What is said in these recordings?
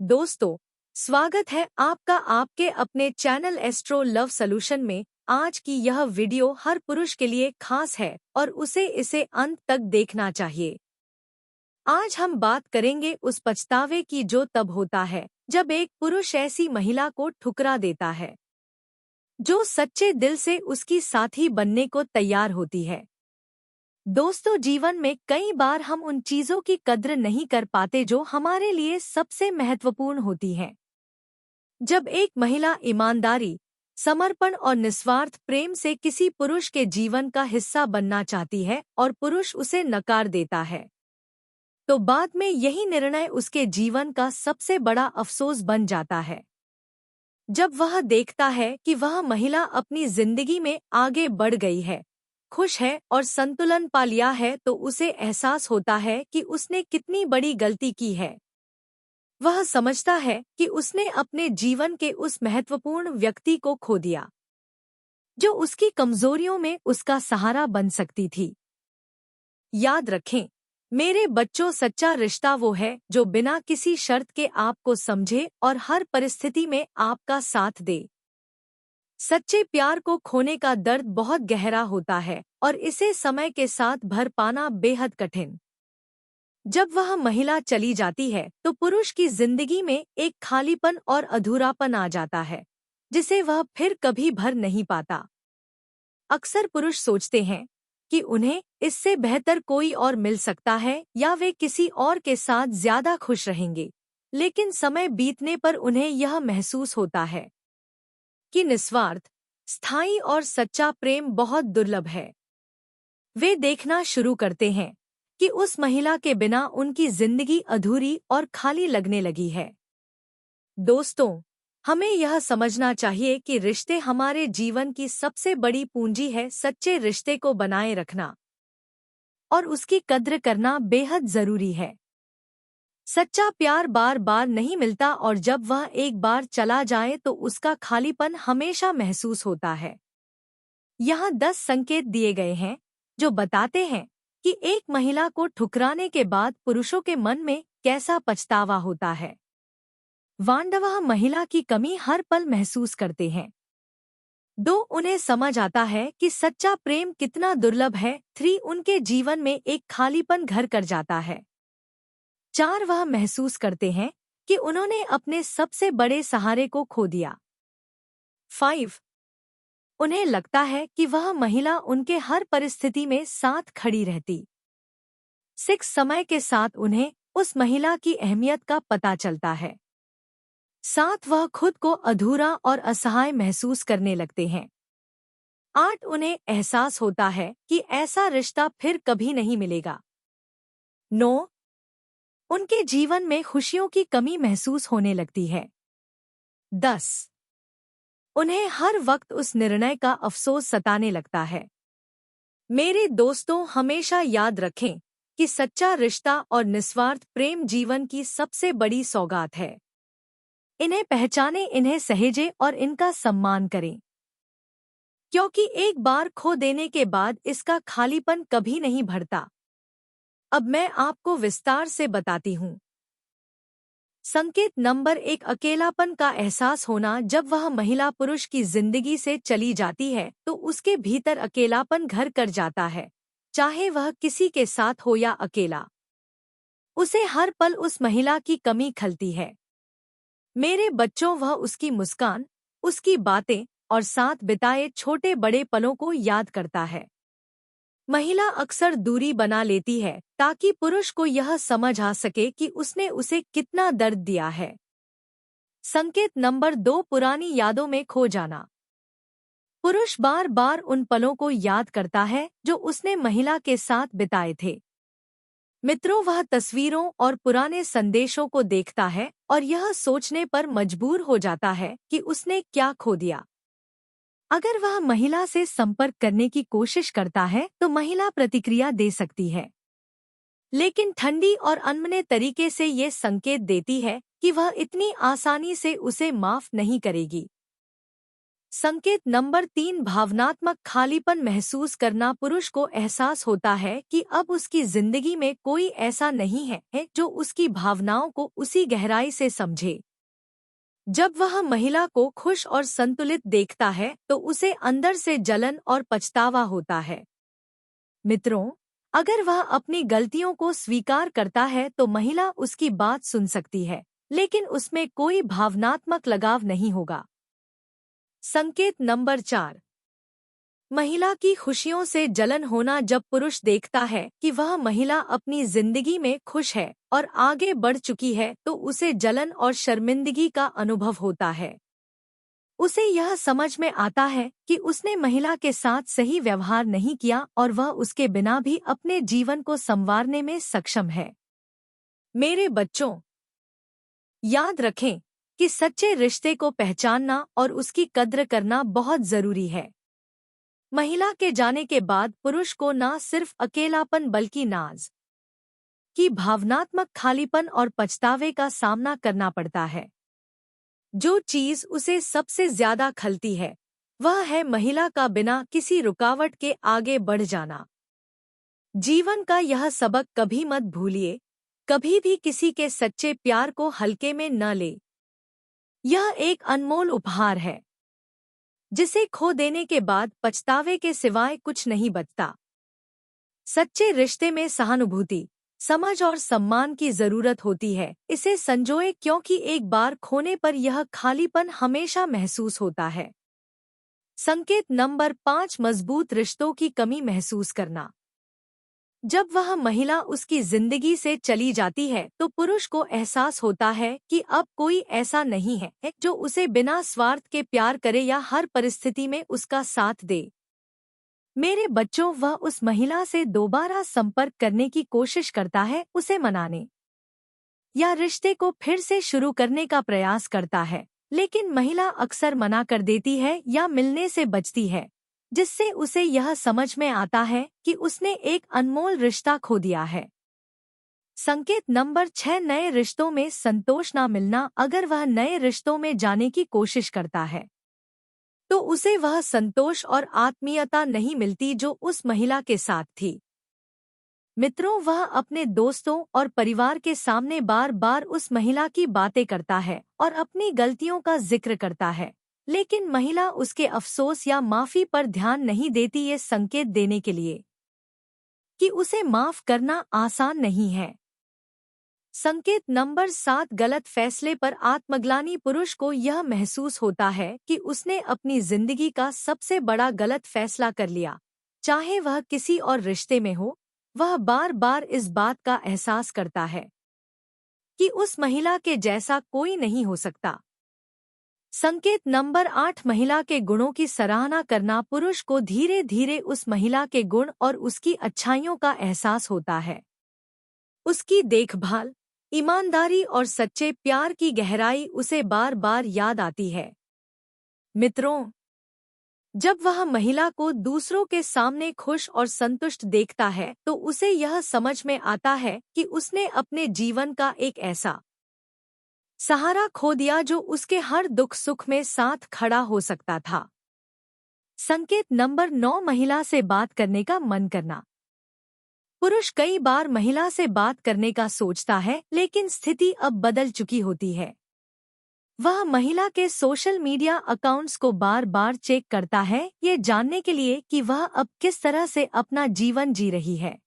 दोस्तों, स्वागत है आपका आपके अपने चैनल एस्ट्रो लव सॉल्यूशन में। आज की यह वीडियो हर पुरुष के लिए खास है और उसे इसे अंत तक देखना चाहिए। आज हम बात करेंगे उस पछतावे की जो तब होता है जब एक पुरुष ऐसी महिला को ठुकरा देता है जो सच्चे दिल से उसकी साथी बनने को तैयार होती है। दोस्तों, जीवन में कई बार हम उन चीजों की कद्र नहीं कर पाते जो हमारे लिए सबसे महत्वपूर्ण होती हैं। जब एक महिला ईमानदारी, समर्पण और निस्वार्थ प्रेम से किसी पुरुष के जीवन का हिस्सा बनना चाहती है और पुरुष उसे नकार देता है, तो बाद में यही निर्णय उसके जीवन का सबसे बड़ा अफसोस बन जाता है। जब वह देखता है कि वह महिला अपनी जिंदगी में आगे बढ़ गई है, खुश है और संतुलन पा लिया है, तो उसे एहसास होता है कि उसने कितनी बड़ी गलती की है। वह समझता है कि उसने अपने जीवन के उस महत्वपूर्ण व्यक्ति को खो दिया जो उसकी कमजोरियों में उसका सहारा बन सकती थी। याद रखें मेरे बच्चों, सच्चा रिश्ता वो है जो बिना किसी शर्त के आपको समझे और हर परिस्थिति में आपका साथ दे। सच्चे प्यार को खोने का दर्द बहुत गहरा होता है और इसे समय के साथ भर पाना बेहद कठिन। जब वह महिला चली जाती है तो पुरुष की जिंदगी में एक खालीपन और अधूरापन आ जाता है जिसे वह फिर कभी भर नहीं पाता। अक्सर पुरुष सोचते हैं कि उन्हें इससे बेहतर कोई और मिल सकता है या वे किसी और के साथ ज्यादा खुश रहेंगे, लेकिन समय बीतने पर उन्हें यह महसूस होता है कि निस्वार्थ, स्थायी और सच्चा प्रेम बहुत दुर्लभ है। वे देखना शुरू करते हैं कि उस महिला के बिना उनकी जिंदगी अधूरी और खाली लगने लगी है। दोस्तों, हमें यह समझना चाहिए कि रिश्ते हमारे जीवन की सबसे बड़ी पूंजी है। सच्चे रिश्ते को बनाए रखना और उसकी कद्र करना बेहद जरूरी है। सच्चा प्यार बार बार नहीं मिलता और जब वह एक बार चला जाए तो उसका खालीपन हमेशा महसूस होता है। यहाँ 10 संकेत दिए गए हैं जो बताते हैं कि एक महिला को ठुकराने के बाद पुरुषों के मन में कैसा पछतावा होता है। वह महिला की कमी हर पल महसूस करते हैं। 2, उन्हें समझ आता है कि सच्चा प्रेम कितना दुर्लभ है। 3, उनके जीवन में एक खालीपन घर कर जाता है। 4, वह महसूस करते हैं कि उन्होंने अपने सबसे बड़े सहारे को खो दिया। 5, उन्हें लगता है कि वह महिला उनके हर परिस्थिति में साथ खड़ी रहती। 6, समय के साथ उन्हें उस महिला की अहमियत का पता चलता है। 7, वह खुद को अधूरा और असहाय महसूस करने लगते हैं। 8, उन्हें एहसास होता है कि ऐसा रिश्ता फिर कभी नहीं मिलेगा। 9, उनके जीवन में खुशियों की कमी महसूस होने लगती है। 10, उन्हें हर वक्त उस निर्णय का अफसोस सताने लगता है। मेरे दोस्तों, हमेशा याद रखें कि सच्चा रिश्ता और निस्वार्थ प्रेम जीवन की सबसे बड़ी सौगात है। इन्हें पहचानें, इन्हें सहेजें और इनका सम्मान करें, क्योंकि एक बार खो देने के बाद इसका खालीपन कभी नहीं भरता। अब मैं आपको विस्तार से बताती हूँ। संकेत नंबर 1, अकेलापन का एहसास होना। जब वह महिला पुरुष की जिंदगी से चली जाती है तो उसके भीतर अकेलापन घर कर जाता है, चाहे वह किसी के साथ हो या अकेला। उसे हर पल उस महिला की कमी खलती है। मेरे बच्चों, वह उसकी मुस्कान, उसकी बातें और साथ बिताए छोटे बड़े पलों को याद करता है। महिला अक्सर दूरी बना लेती है ताकि पुरुष को यह समझ आ सके कि उसने उसे कितना दर्द दिया है। संकेत नंबर 2, पुरानी यादों में खो जाना। पुरुष बार बार उन पलों को याद करता है जो उसने महिला के साथ बिताए थे। मित्रों, वह तस्वीरों और पुराने संदेशों को देखता है और यह सोचने पर मजबूर हो जाता है कि उसने क्या खो दिया। अगर वह महिला से संपर्क करने की कोशिश करता है तो महिला प्रतिक्रिया दे सकती है, लेकिन ठंडी और अनमने तरीके से ये संकेत देती है कि वह इतनी आसानी से उसे माफ नहीं करेगी। संकेत नंबर 3, भावनात्मक खालीपन महसूस करना। पुरुष को एहसास होता है कि अब उसकी जिंदगी में कोई ऐसा नहीं है जो उसकी भावनाओं को उसी गहराई से समझे। जब वह महिला को खुश और संतुलित देखता है तो उसे अंदर से जलन और पछतावा होता है। मित्रों, अगर वह अपनी गलतियों को स्वीकार करता है तो महिला उसकी बात सुन सकती है, लेकिन उसमें कोई भावनात्मक लगाव नहीं होगा। संकेत नंबर 4, महिला की खुशियों से जलन होना। जब पुरुष देखता है कि वह महिला अपनी जिंदगी में खुश है और आगे बढ़ चुकी है तो उसे जलन और शर्मिंदगी का अनुभव होता है। उसे यह समझ में आता है कि उसने महिला के साथ सही व्यवहार नहीं किया और वह उसके बिना भी अपने जीवन को संवारने में सक्षम है। मेरे बच्चों, याद रखें कि सच्चे रिश्ते को पहचानना और उसकी कद्र करना बहुत जरूरी है। महिला के जाने के बाद पुरुष को न सिर्फ अकेलापन बल्कि नाज की भावनात्मक खालीपन और पछतावे का सामना करना पड़ता है। जो चीज उसे सबसे ज्यादा खलती है वह है महिला का बिना किसी रुकावट के आगे बढ़ जाना। जीवन का यह सबक कभी मत भूलिए, कभी भी किसी के सच्चे प्यार को हल्के में न ले। यह एक अनमोल उपहार है जिसे खो देने के बाद पछतावे के सिवाय कुछ नहीं बचता। सच्चे रिश्ते में सहानुभूति, समझ और सम्मान की जरूरत होती है। इसे संजोए, क्योंकि एक बार खोने पर यह खालीपन हमेशा महसूस होता है। संकेत नंबर 5, मजबूत रिश्तों की कमी महसूस करना। जब वह महिला उसकी जिंदगी से चली जाती है तो पुरुष को एहसास होता है कि अब कोई ऐसा नहीं है जो उसे बिना स्वार्थ के प्यार करे या हर परिस्थिति में उसका साथ दे। मेरे बच्चों, वह उस महिला से दोबारा संपर्क करने की कोशिश करता है, उसे मनाने या रिश्ते को फिर से शुरू करने का प्रयास करता है, लेकिन महिला अक्सर मना कर देती है या मिलने से बचती है, जिससे उसे यह समझ में आता है कि उसने एक अनमोल रिश्ता खो दिया है। संकेत नंबर 6, नए रिश्तों में संतोष न मिलना। अगर वह नए रिश्तों में जाने की कोशिश करता है तो उसे वह संतोष और आत्मीयता नहीं मिलती जो उस महिला के साथ थी। मित्रों, वह अपने दोस्तों और परिवार के सामने बार बार उस महिला की बातें करता है और अपनी गलतियों का जिक्र करता है, लेकिन महिला उसके अफसोस या माफी पर ध्यान नहीं देती। ये संकेत देने के लिए कि उसे माफ करना आसान नहीं है। संकेत नंबर 7, गलत फैसले पर आत्मग्लानि। पुरुष को यह महसूस होता है कि उसने अपनी जिंदगी का सबसे बड़ा गलत फैसला कर लिया। चाहे वह किसी और रिश्ते में हो, वह बार बार इस बात का एहसास करता है कि उस महिला के जैसा कोई नहीं हो सकता। संकेत नंबर 8, महिला के गुणों की सराहना करना। पुरुष को धीरे धीरे उस महिला के गुण और उसकी अच्छाइयों का एहसास होता है। उसकी देखभाल, ईमानदारी और सच्चे प्यार की गहराई उसे बार बार याद आती है। मित्रों, जब वह महिला को दूसरों के सामने खुश और संतुष्ट देखता है तो उसे यह समझ में आता है कि उसने अपने जीवन का एक ऐसा सहारा खो दिया जो उसके हर दुख सुख में साथ खड़ा हो सकता था। संकेत नंबर 9, महिला से बात करने का मन करना। पुरुष कई बार महिला से बात करने का सोचता है, लेकिन स्थिति अब बदल चुकी होती है। वह महिला के सोशल मीडिया अकाउंट्स को बार बार चेक करता है, ये जानने के लिए कि वह अब किस तरह से अपना जीवन जी रही है।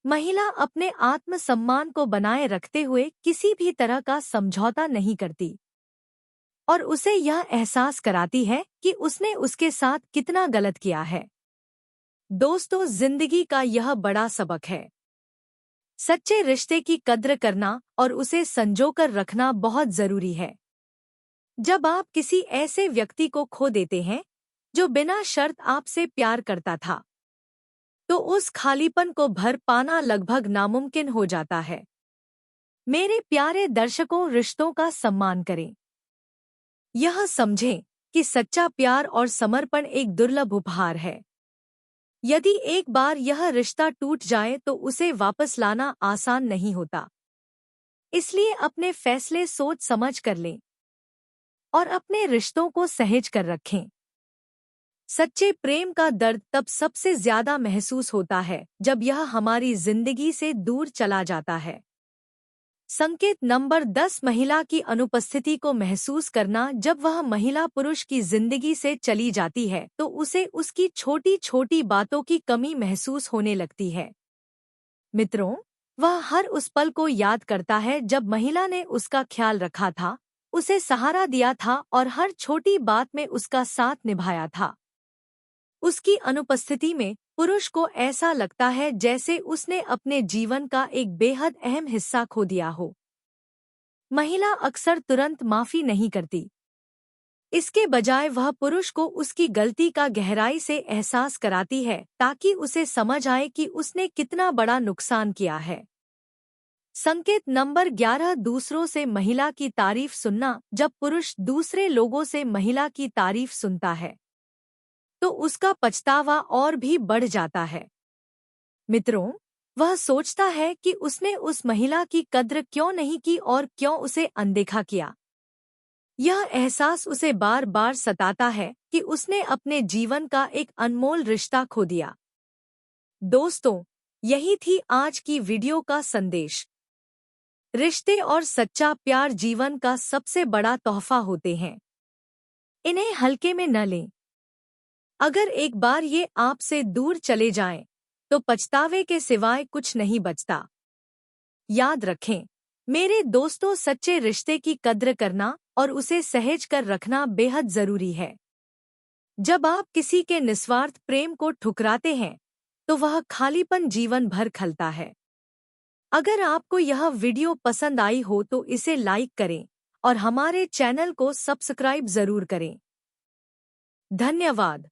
महिला अपने आत्मसम्मान को बनाए रखते हुए किसी भी तरह का समझौता नहीं करती और उसे यह एहसास कराती है कि उसने उसके साथ कितना गलत किया है। दोस्तों, जिंदगी का यह बड़ा सबक है। सच्चे रिश्ते की कद्र करना और उसे संजोकर रखना बहुत जरूरी है। जब आप किसी ऐसे व्यक्ति को खो देते हैं जो बिना शर्त आपसे प्यार करता था, तो उस खालीपन को भर पाना लगभग नामुमकिन हो जाता है। मेरे प्यारे दर्शकों, रिश्तों का सम्मान करें। यह समझें कि सच्चा प्यार और समर्पण एक दुर्लभ उपहार है। यदि एक बार यह रिश्ता टूट जाए तो उसे वापस लाना आसान नहीं होता। इसलिए अपने फैसले सोच समझ कर लें और अपने रिश्तों को सहेज कर रखें। सच्चे प्रेम का दर्द तब सबसे ज्यादा महसूस होता है जब यह हमारी जिंदगी से दूर चला जाता है। संकेत नंबर 10, महिला की अनुपस्थिति को महसूस करना। जब वह महिला पुरुष की जिंदगी से चली जाती है तो उसे उसकी छोटी छोटी बातों की कमी महसूस होने लगती है। मित्रों, वह हर उस पल को याद करता है जब महिला ने उसका ख्याल रखा था, उसे सहारा दिया था और हर छोटी बात में उसका साथ निभाया था। उसकी अनुपस्थिति में पुरुष को ऐसा लगता है जैसे उसने अपने जीवन का एक बेहद अहम हिस्सा खो दिया हो। महिला अक्सर तुरंत माफी नहीं करती। इसके बजाय वह पुरुष को उसकी गलती का गहराई से एहसास कराती है ताकि उसे समझ आए कि उसने कितना बड़ा नुकसान किया है। संकेत नंबर 11, दूसरों से महिला की तारीफ सुनना। जब पुरुष दूसरे लोगों से महिला की तारीफ सुनता है तो उसका पछतावा और भी बढ़ जाता है। मित्रों, वह सोचता है कि उसने उस महिला की कद्र क्यों नहीं की और क्यों उसे अनदेखा किया। यह एहसास उसे बार बार सताता है कि उसने अपने जीवन का एक अनमोल रिश्ता खो दिया। दोस्तों, यही थी आज की वीडियो का संदेश। रिश्ते और सच्चा प्यार जीवन का सबसे बड़ा तोहफा होते हैं। इन्हें हल्के में न लें। अगर एक बार ये आपसे दूर चले जाएं, तो पछतावे के सिवाय कुछ नहीं बचता। याद रखें मेरे दोस्तों, सच्चे रिश्ते की कद्र करना और उसे सहेज कर रखना बेहद जरूरी है। जब आप किसी के निस्वार्थ प्रेम को ठुकराते हैं तो वह खालीपन जीवन भर खलता है। अगर आपको यह वीडियो पसंद आई हो तो इसे लाइक करें और हमारे चैनल को सब्सक्राइब जरूर करें। धन्यवाद।